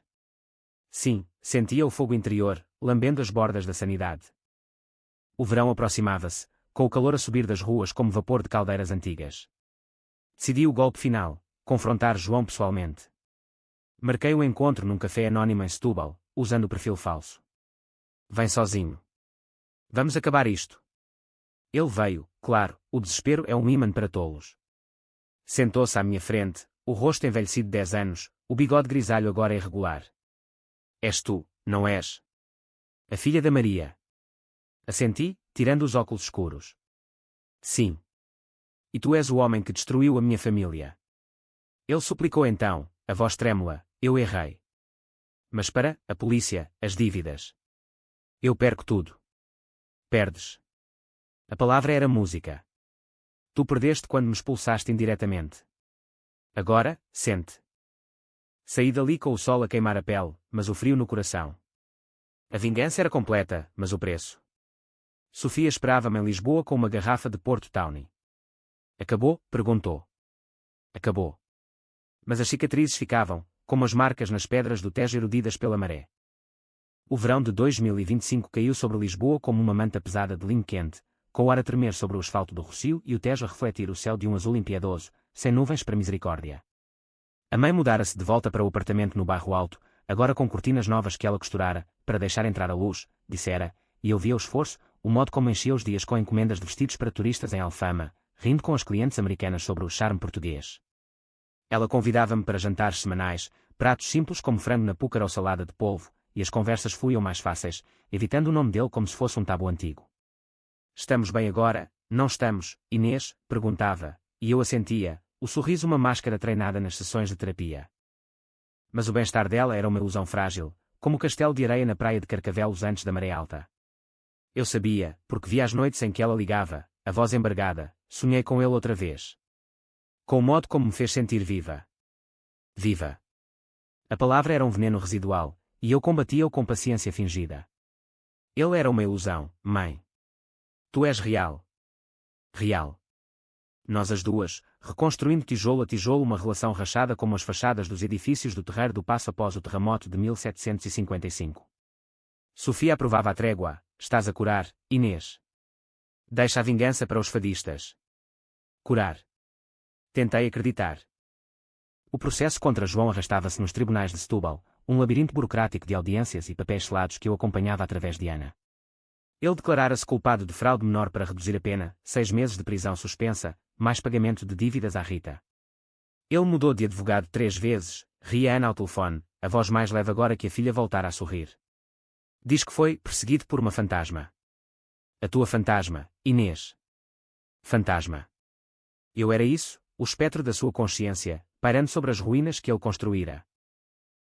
Sim, sentia o fogo interior, lambendo as bordas da sanidade. O verão aproximava-se, com o calor a subir das ruas como vapor de caldeiras antigas. Decidi o golpe final, confrontar João pessoalmente. Marquei um encontro num café anónimo em Setúbal, usando o perfil falso. Vem sozinho. Vamos acabar isto. Ele veio, claro, o desespero é um ímã para tolos. Sentou-se à minha frente, o rosto envelhecido 10 anos, o bigode grisalho agora irregular. És tu, não és? A filha da Maria. Assenti, tirando os óculos escuros. Sim. E tu és o homem que destruiu a minha família. Ele suplicou então, a voz trêmula, eu errei. Mas para, a polícia, as dívidas. Eu perco tudo. Perdes. A palavra era música. Tu perdeste quando me expulsaste indiretamente. Agora, sente. Saí dali com o sol a queimar a pele, mas o frio no coração. A vingança era completa, mas o preço. Sofia esperava-me em Lisboa com uma garrafa de Porto Tawny. Acabou? Perguntou. Acabou. Mas as cicatrizes ficavam, como as marcas nas pedras do Tejo erudidas pela maré. O verão de 2025 caiu sobre Lisboa como uma manta pesada de linho quente, com o ar a tremer sobre o asfalto do Rocio e o Tejo a refletir o céu de um azul impiedoso, sem nuvens para misericórdia. A mãe mudara-se de volta para o apartamento no bairro Alto, agora com cortinas novas que ela costurara, para deixar entrar a luz, dissera, e eu via o esforço, o modo como enchia os dias com encomendas de vestidos para turistas em Alfama, rindo com as clientes americanas sobre o charme português. Ela convidava-me para jantares semanais, pratos simples como frango na púcara ou salada de polvo, e as conversas fluíam mais fáceis, evitando o nome dele como se fosse um tabu antigo. Estamos bem agora, não estamos, Inês? Perguntava, e eu assentia, o sorriso uma máscara treinada nas sessões de terapia. Mas o bem-estar dela era uma ilusão frágil, como o castelo de areia na praia de Carcavelos antes da maré alta. Eu sabia, porque via as noites em que ela ligava, a voz embargada, sonhei com ele outra vez. Com o modo como me fez sentir viva. Viva. A palavra era um veneno residual, e eu combatia-o com paciência fingida. Ele era uma ilusão, mãe. Tu és real. Real. Nós as duas, reconstruindo tijolo a tijolo uma relação rachada como as fachadas dos edifícios do Terreiro do Paço após o terremoto de 1755. Sofia aprovava a trégua, estás a curar, Inês. Deixa a vingança para os fadistas. Curar. Tentei acreditar. O processo contra João arrastava-se nos tribunais de Setúbal, um labirinto burocrático de audiências e papéis selados que eu acompanhava através de Ana. Ele declarara-se culpado de fraude menor para reduzir a pena, 6 meses de prisão suspensa, mais pagamento de dívidas à Rita. Ele mudou de advogado 3 vezes, ria Ana ao telefone, a voz mais leve agora que a filha voltara a sorrir. Diz que foi perseguido por uma fantasma. A tua fantasma, Inês. Fantasma. Eu era isso, o espectro da sua consciência, pairando sobre as ruínas que ele construíra.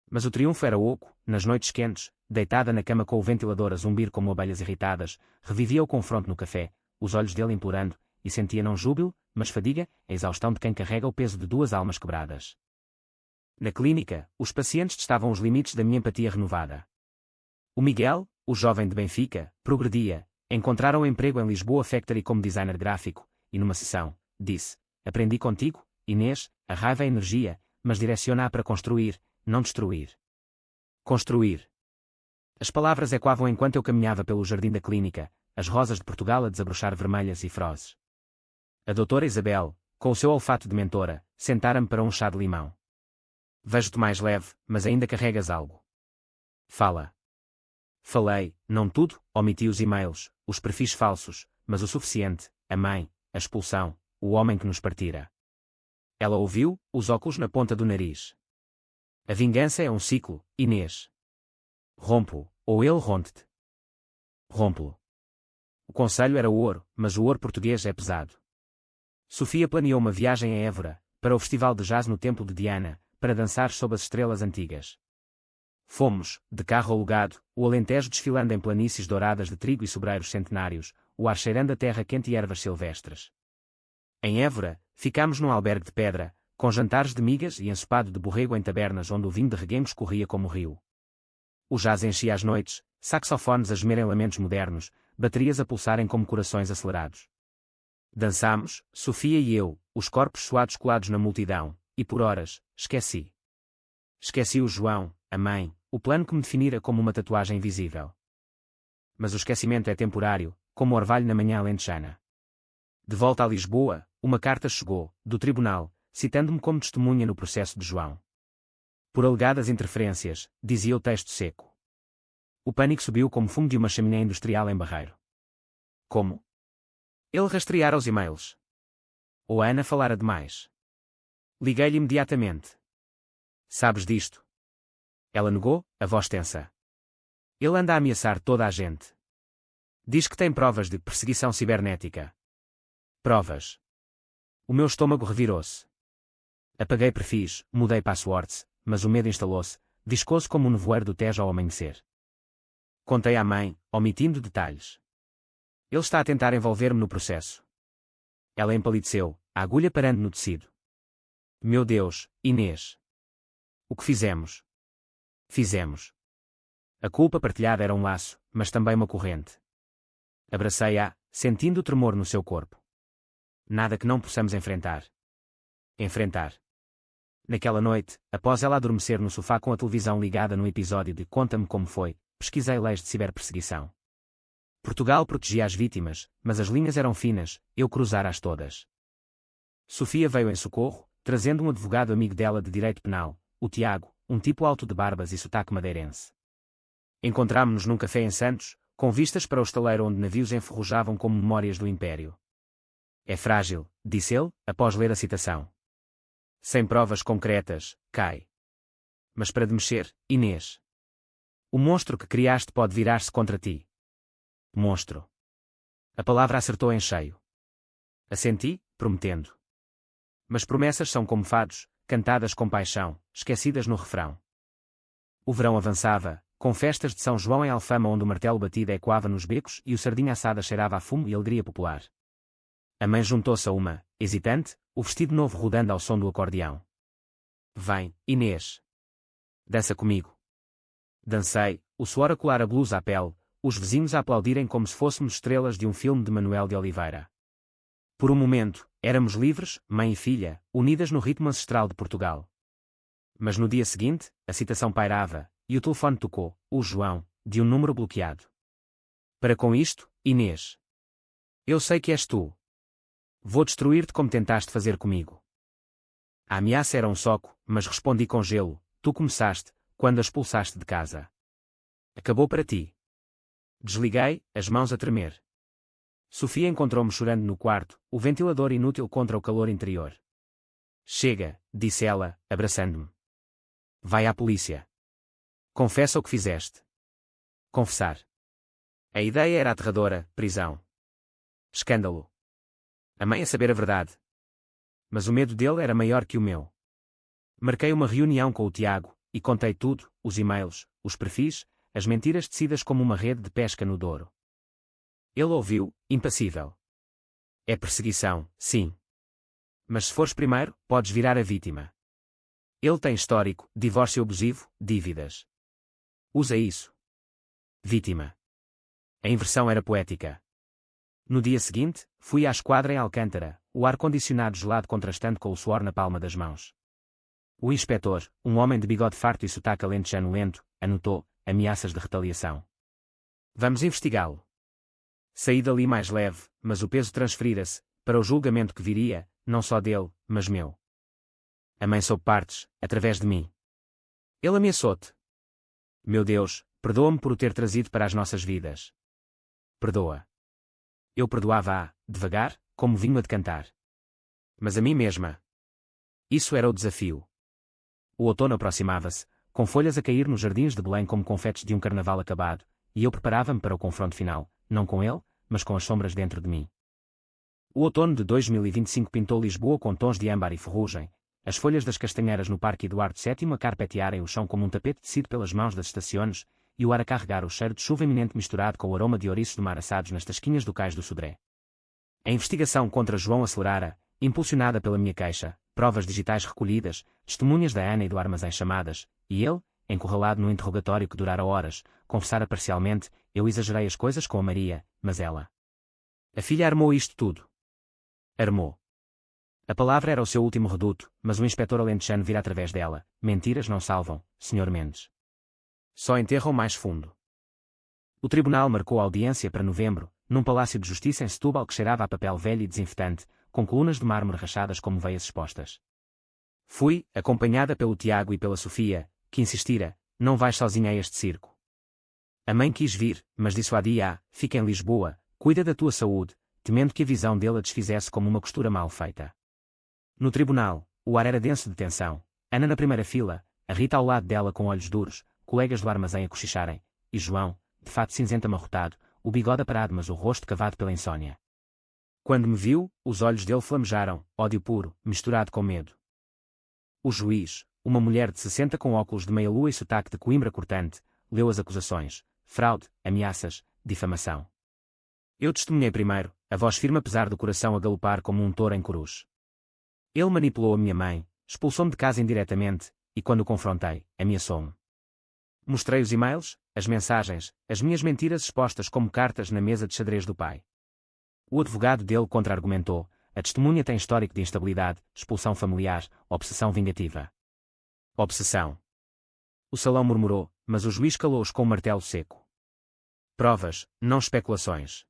Mas o triunfo era oco, nas noites quentes, deitada na cama com o ventilador a zumbir como abelhas irritadas, revivia o confronto no café, os olhos dele implorando, e sentia não júbilo, mas fadiga, a exaustão de quem carrega o peso de 2 almas quebradas. Na clínica, os pacientes testavam os limites da minha empatia renovada. O Miguel, o jovem de Benfica, progredia, encontraram um emprego em Lisboa Factory como designer gráfico, e numa sessão, disse, aprendi contigo, Inês, a raiva é energia, mas direciona-a para construir, não destruir. Construir. As palavras ecoavam enquanto eu caminhava pelo jardim da clínica, as rosas de Portugal a desabrochar vermelhas e ferozes. A doutora Isabel, com o seu olfato de mentora, sentara-me para um chá de limão. Vejo-te mais leve, mas ainda carregas algo. Fala. Falei, não tudo, omiti os e-mails, os perfis falsos, mas o suficiente, a mãe, a expulsão, o homem que nos partira. Ela ouviu, os óculos na ponta do nariz. A vingança é um ciclo, Inês. Rompo, ou ele rompe-te. Rompo-lo. O conselho era ouro, mas o ouro português é pesado. Sofia planeou uma viagem a Évora, para o festival de jazz no templo de Diana, para dançar sob as estrelas antigas. Fomos, de carro alugado, o Alentejo desfilando em planícies douradas de trigo e sobreiros centenários, o ar cheirando a terra quente e ervas silvestres. Em Évora, ficámos num albergue de pedra, com jantares de migas e ensopado de borrego em tabernas onde o vinho de reguengos corria como rio. O jazz enchia as noites, saxofones a gemerem lamentos modernos, baterias a pulsarem como corações acelerados. Dançámos, Sofia e eu, os corpos suados colados na multidão, e por horas, esqueci. Esqueci o João, a mãe, o plano que me definira como uma tatuagem invisível. Mas o esquecimento é temporário, como o orvalho na manhã alentejana. De volta a Lisboa, uma carta chegou, do tribunal, citando-me como testemunha no processo de João. Por alegadas interferências, dizia o texto seco. O pânico subiu como fumo de uma chaminé industrial em Barreiro. Como? Ele rastreara os e-mails. Ou a Ana falara demais. Liguei-lhe imediatamente. Sabes disto? Ela negou, a voz tensa. Ele anda a ameaçar toda a gente. Diz que tem provas de perseguição cibernética. Provas. O meu estômago revirou-se. Apaguei perfis, mudei passwords, mas o medo instalou-se, viscoso como o nevoeiro do Tejo ao amanhecer. Contei à mãe, omitindo detalhes. Ele está a tentar envolver-me no processo. Ela empalideceu, a agulha parando no tecido. Meu Deus, Inês. O que fizemos? Fizemos. A culpa partilhada era um laço, mas também uma corrente. Abracei-a, sentindo o tremor no seu corpo. Nada que não possamos enfrentar. Enfrentar. Naquela noite, após ela adormecer no sofá com a televisão ligada no episódio de Conta-me Como Foi, pesquisei leis de ciberperseguição. Portugal protegia as vítimas, mas as linhas eram finas, eu cruzara-as todas. Sofia veio em socorro, trazendo um advogado amigo dela de direito penal, o Tiago, um tipo alto de barbas e sotaque madeirense. Encontrámo-nos num café em Santos, com vistas para o estaleiro onde navios enferrujavam como memórias do Império. É frágil, disse ele, após ler a citação. Sem provas concretas, cai. Mas para de mexer, Inês. O monstro que criaste pode virar-se contra ti. Monstro. A palavra acertou em cheio. Assenti, prometendo. Mas promessas são como fados, cantadas com paixão, esquecidas no refrão. O verão avançava, com festas de São João em Alfama onde o martelo batido ecoava nos becos e o sardinha assada cheirava a fumo e alegria popular. A mãe juntou-se a uma, hesitante, o vestido novo rodando ao som do acordeão. Vem, Inês. Dança comigo. Dancei, o suor a colar a blusa à pele, os vizinhos a aplaudirem como se fôssemos estrelas de um filme de Manuel de Oliveira. Por um momento, éramos livres, mãe e filha, unidas no ritmo ancestral de Portugal. Mas no dia seguinte, a citação pairava, e o telefone tocou, o João, de um número bloqueado. Para com isto, Inês. Eu sei que és tu. Vou destruir-te como tentaste fazer comigo. A ameaça era um soco, mas respondi com gelo, tu começaste, quando a expulsaste de casa. Acabou para ti. Desliguei, as mãos a tremer. Sofia encontrou-me chorando no quarto, o ventilador inútil contra o calor interior. Chega, disse ela, abraçando-me. Vai à polícia. Confessa o que fizeste. Confessar. A ideia era aterradora, prisão. Escândalo. A mãe a saber a verdade. Mas o medo dele era maior que o meu. Marquei uma reunião com o Tiago, e contei tudo, os e-mails, os perfis, as mentiras tecidas como uma rede de pesca no Douro. Ele ouviu, impassível. É perseguição, sim. Mas se fores primeiro, podes virar a vítima. Ele tem histórico, divórcio abusivo, dívidas. Usa isso. Vítima. A inversão era poética. No dia seguinte, fui à esquadra em Alcântara, o ar-condicionado gelado contrastando com o suor na palma das mãos. O inspetor, um homem de bigode farto e sotaque alentejano lento, anotou, ameaças de retaliação. Vamos investigá-lo. Saí dali mais leve, mas o peso transferira-se, para o julgamento que viria, não só dele, mas meu. A mãe soube partes, através de mim. Ele ameaçou-te. Meu Deus, perdoa-me por o ter trazido para as nossas vidas. Perdoa. Eu perdoava-a, devagar, como vinho a decantar. Mas a mim mesma. Isso era o desafio. O outono aproximava-se, com folhas a cair nos jardins de Belém como confetes de um carnaval acabado, e eu preparava-me para o confronto final, não com ele, mas com as sombras dentro de mim. O outono de 2025 pintou Lisboa com tons de âmbar e ferrugem, as folhas das castanheiras no Parque Eduardo VII a carpetearem o chão como um tapete tecido pelas mãos das estações, e o ar a carregar o cheiro de chuva iminente misturado com o aroma de ouriços do mar assados nas tasquinhas do cais do Sodré. A investigação contra João acelerara, impulsionada pela minha queixa, provas digitais recolhidas, testemunhas da Ana e do armazém chamadas, e ele, encurralado no interrogatório que durara horas, confessara parcialmente: eu exagerei as coisas com a Maria, mas ela. A filha armou isto tudo. Armou. A palavra era o seu último reduto, mas o inspetor alentejano vira através dela: mentiras não salvam, Sr. Mendes. Só enterram mais fundo. O tribunal marcou a audiência para novembro, num palácio de justiça em Setúbal que cheirava a papel velho e desinfetante, com colunas de mármore rachadas como veias expostas. Fui, acompanhada pelo Tiago e pela Sofia, que insistira: não vais sozinha a este circo. A mãe quis vir, mas dissuadia: fica em Lisboa, cuida da tua saúde, temendo que a visão dele a desfizesse como uma costura mal feita. No tribunal, o ar era denso de tensão, Ana na primeira fila, a Rita ao lado dela com olhos duros, colegas do armazém a cochicharem, e João, de fato cinzento amarrotado, o bigode aparado mas o rosto cavado pela insônia. Quando me viu, os olhos dele flamejaram, ódio puro, misturado com medo. O juiz, uma mulher de 60 com óculos de meia-lua e sotaque de Coimbra cortante, leu as acusações: fraude, ameaças, difamação. Eu testemunhei primeiro, a voz firme apesar do coração a galopar como um touro em cruz. Ele manipulou a minha mãe, expulsou-me de casa indiretamente, e quando o confrontei, ameaçou-me. Mostrei os e-mails, as mensagens, as minhas mentiras expostas como cartas na mesa de xadrez do pai. O advogado dele contra-argumentou: a testemunha tem histórico de instabilidade, expulsão familiar, obsessão vingativa. Obsessão. O salão murmurou, mas o juiz calou-os com um martelo seco. Provas, não especulações.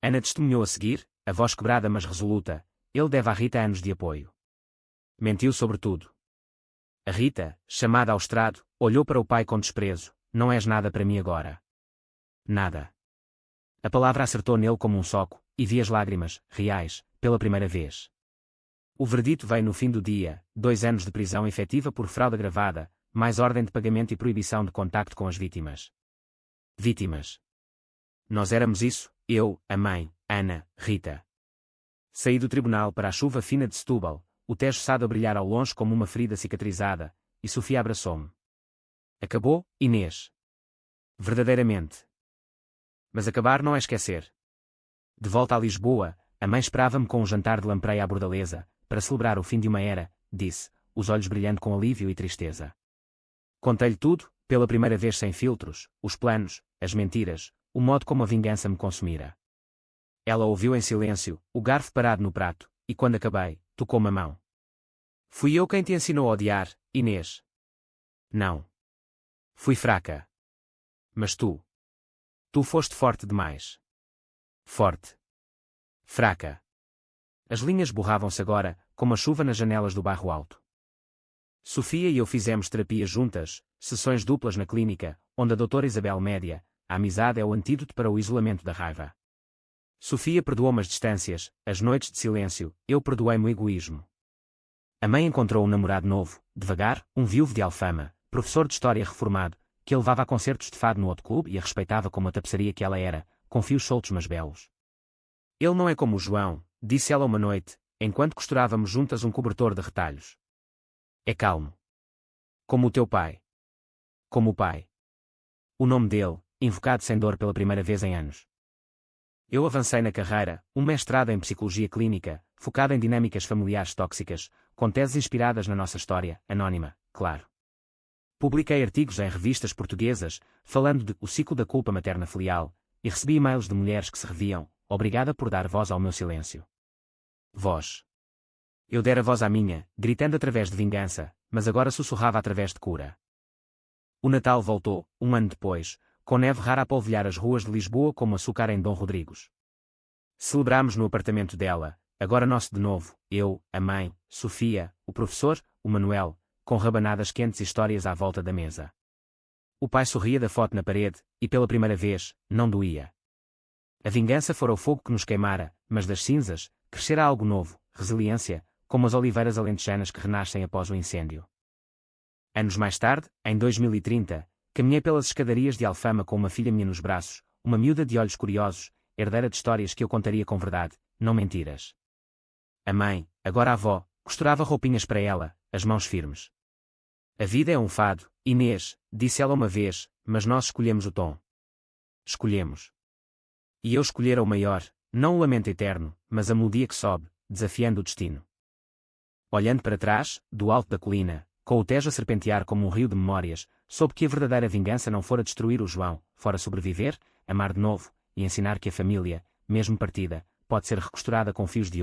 Ana testemunhou a seguir, a voz quebrada mas resoluta: ele deve à Rita anos de apoio. Mentiu sobre tudo. A Rita, chamada ao estrado, olhou para o pai com desprezo: não és nada para mim agora. Nada. A palavra acertou nele como um soco, e vi as lágrimas, reais, pela primeira vez. O verdito veio no fim do dia: 2 anos de prisão efetiva por fraude agravada, mais ordem de pagamento e proibição de contacto com as vítimas. Vítimas. Nós éramos isso, eu, a mãe, Ana, Rita. Saí do tribunal para a chuva fina de Setúbal, o Tejo Sado a brilhar ao longe como uma ferida cicatrizada, e Sofia abraçou-me. Acabou, Inês. Verdadeiramente. Mas acabar não é esquecer. De volta a Lisboa, a mãe esperava-me com um jantar de lampreia à bordaleza, para celebrar o fim de uma era, disse, os olhos brilhando com alívio e tristeza. Contei-lhe tudo, pela primeira vez sem filtros, os planos, as mentiras, o modo como a vingança me consumira. Ela ouviu em silêncio, o garfo parado no prato, e quando acabei, tocou-me a mão. Fui eu quem te ensinou a odiar, Inês. Não. Fui fraca. Mas tu. Tu foste forte demais. Forte. Fraca. As linhas borravam-se agora, como a chuva nas janelas do bairro alto. Sofia e eu fizemos terapia juntas, sessões duplas na clínica, onde a doutora Isabel média: a amizade é o antídoto para o isolamento da raiva. Sofia perdoou-me as distâncias, as noites de silêncio, eu perdoei-me o egoísmo. A mãe encontrou um namorado novo, devagar, um viúvo de Alfama, professor de história reformado, que a levava a concertos de fado no outro clube e a respeitava como a tapeçaria que ela era, com fios soltos mas belos. Ele não é como o João, disse ela uma noite, enquanto costurávamos juntas um cobertor de retalhos. É calmo. Como o teu pai. Como o pai. O nome dele, invocado sem dor pela primeira vez em anos. Eu avancei na carreira, um mestrado em psicologia clínica, focado em dinâmicas familiares tóxicas, com teses inspiradas na nossa história, anónima, claro. Publiquei artigos em revistas portuguesas, falando de O Ciclo da Culpa Materna Filial, e recebi e-mails de mulheres que se reviam: obrigada por dar voz ao meu silêncio. Voz. Eu dera voz à minha, gritando através de vingança, mas agora sussurrava através de cura. O Natal voltou, um ano depois, com neve rara a polvilhar as ruas de Lisboa como açúcar em Dom Rodrigos. Celebramos no apartamento dela, agora nosso de novo, eu, a mãe, Sofia, o professor, o Manuel, com rabanadas quentes e histórias à volta da mesa. O pai sorria da foto na parede, e pela primeira vez, não doía. A vingança fora o fogo que nos queimara, mas das cinzas, crescerá algo novo, resiliência, como as oliveiras alentejanas que renascem após o incêndio. Anos mais tarde, em 2030, caminhei pelas escadarias de Alfama com uma filha minha nos braços, uma miúda de olhos curiosos, herdeira de histórias que eu contaria com verdade, não mentiras. A mãe, agora a avó, costurava roupinhas para ela, as mãos firmes. A vida é um fado, Inês, disse ela uma vez, mas nós escolhemos o tom. Escolhemos. E eu escolhera o maior, não o lamento eterno, mas a melodia que sobe, desafiando o destino. Olhando para trás, do alto da colina, com o Tejo a serpentear como um rio de memórias, soube que a verdadeira vingança não fora destruir o João, fora sobreviver, amar de novo, e ensinar que a família, mesmo partida, pode ser recosturada com fios de ouro.